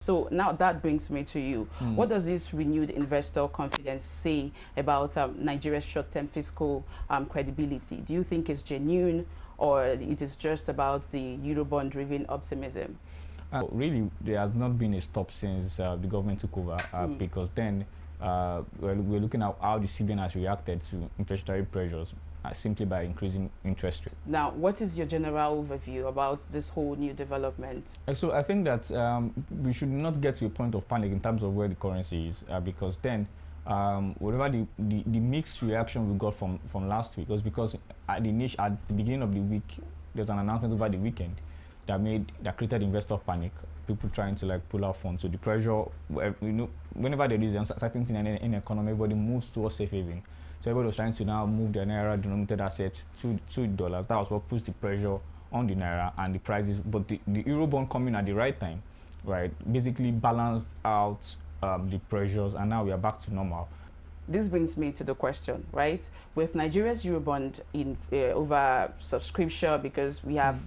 So now that brings me to you. What does this renewed investor confidence say about Nigeria's short-term fiscal credibility? Do you think it's genuine, or it is just about the Eurobond-driven optimism? Really, there has not been a stop since the government took over, because then we're looking at how the CBN has reacted to inflationary pressures simply by increasing interest rates. Now, what is your general overview about this whole new development? So I think that we should not get to a point of panic in terms of where the currency is, because then whatever the mixed reaction we got from last week was because at the beginning of the week, there's an announcement over the weekend that created investor panic, people trying to like pull out funds. So the pressure, whenever there is uncertainty in an economy, everybody moves towards safe haven. So everybody was trying to now move their naira denominated assets to $2. That was what pushed the pressure on the naira and the prices. But the Eurobond coming at the right time, right, basically balanced out the pressures, and now we are back to normal. This brings me to the question, right? With Nigeria's Eurobond in over subscription, because we have,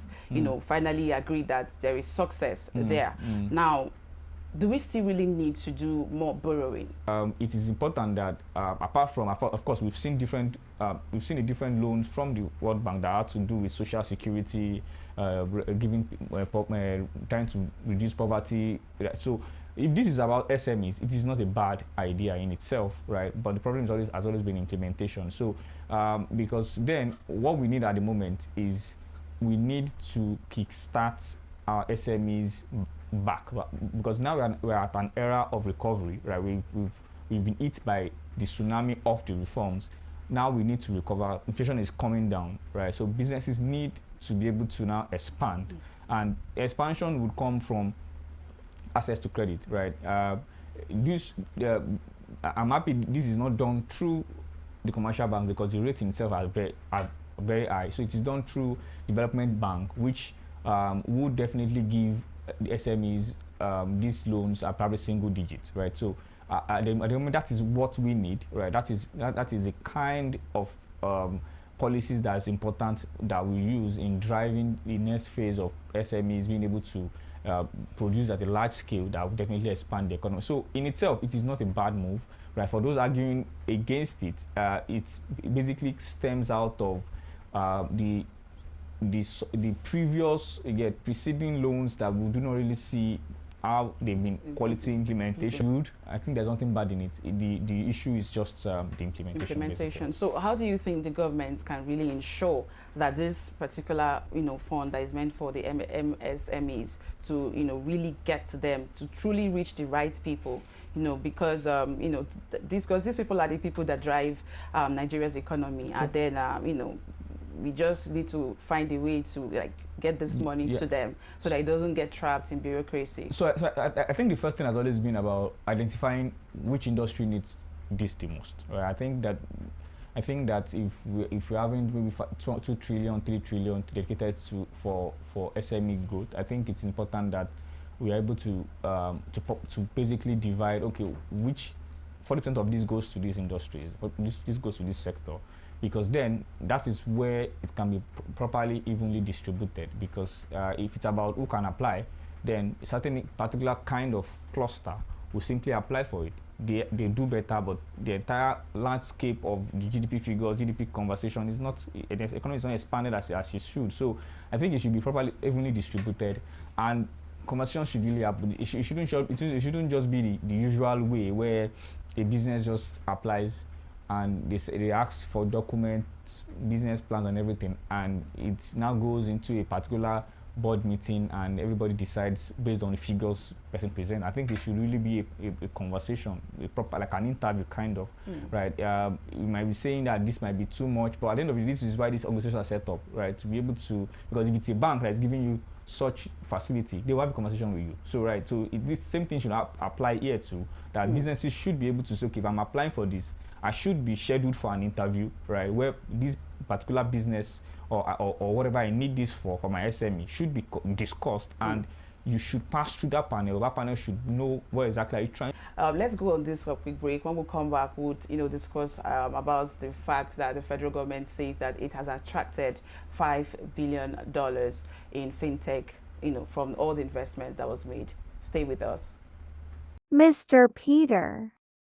finally agreed that there is success there. Now, do we still really need to do more borrowing? It is important that apart from, of course, we've seen the different loans from the World Bank that had to do with social security, trying to reduce poverty. So if this is about SMEs, it is not a bad idea in itself, right? But the problem has always been implementation. So because then what we need at the moment is we need to kickstart our SMEs back, because now we're at an era of recovery, right? We've been hit by the tsunami of the reforms. Now we need to recover. Inflation is coming down, right? So businesses need to be able to now expand, and expansion would come from access to credit, right? I'm happy this is not done through the commercial bank, because the rates itself are very high. So it is done through development bank, which would definitely give the SMEs these loans are probably single digits, right? So at the moment, that is what we need, right? That is the kind of policies that is important that we use in driving the next phase of SMEs being able to produce at a large scale that will definitely expand the economy. So in itself, it is not a bad move, right? For those arguing against it, it basically stems out of the previous preceding loans that we do not really see how they've been quality implementation. I think there's nothing bad in it. The issue is just the implementation. So how do you think the government can really ensure that this particular fund that is meant for the MSMEs to really get to them, to truly reach the right people? Because because these people are the people that drive Nigeria's economy, and then we just need to find a way to get this money to them so that it doesn't get trapped in bureaucracy. So I think the first thing has always been about identifying which industry needs this the most, right? I think that if we're having maybe 2 trillion, 3 trillion dedicated for SME growth, I think it's important that we are able to basically divide, okay, which 40% of this goes to these industries, or this goes to this sector, because then that is where it can be properly evenly distributed. Because if it's about who can apply, then a certain particular kind of cluster will simply apply for it. They do better, but the entire landscape of the GDP figures, GDP conversation is not, the economy is not expanded as it should. So I think it should be properly evenly distributed, and conversation should really happen. It shouldn't just be the usual way where a business just applies and they ask for documents, business plans and everything, and it now goes into a particular board meeting and everybody decides based on the figures person present. I think it should really be a conversation, a proper, like an interview kind of, right? You might be saying that this might be too much, but at the end of the day, this is why these organizations are set up, right? To be able to, because if it's a bank that's giving you such facility, they will have a conversation with you. So, right, so this same thing should apply here too, that businesses should be able to say, okay, if I'm applying for this, I should be scheduled for an interview, right, where this particular business or whatever I need this for my SME should be discussed, and you should pass through that panel. That panel should know what exactly are you trying. Let's go on this for a quick break. When we come back, we'll discuss about the fact that the federal government says that it has attracted $5 billion in fintech, from all the investment that was made. Stay with us. Mr. Peter.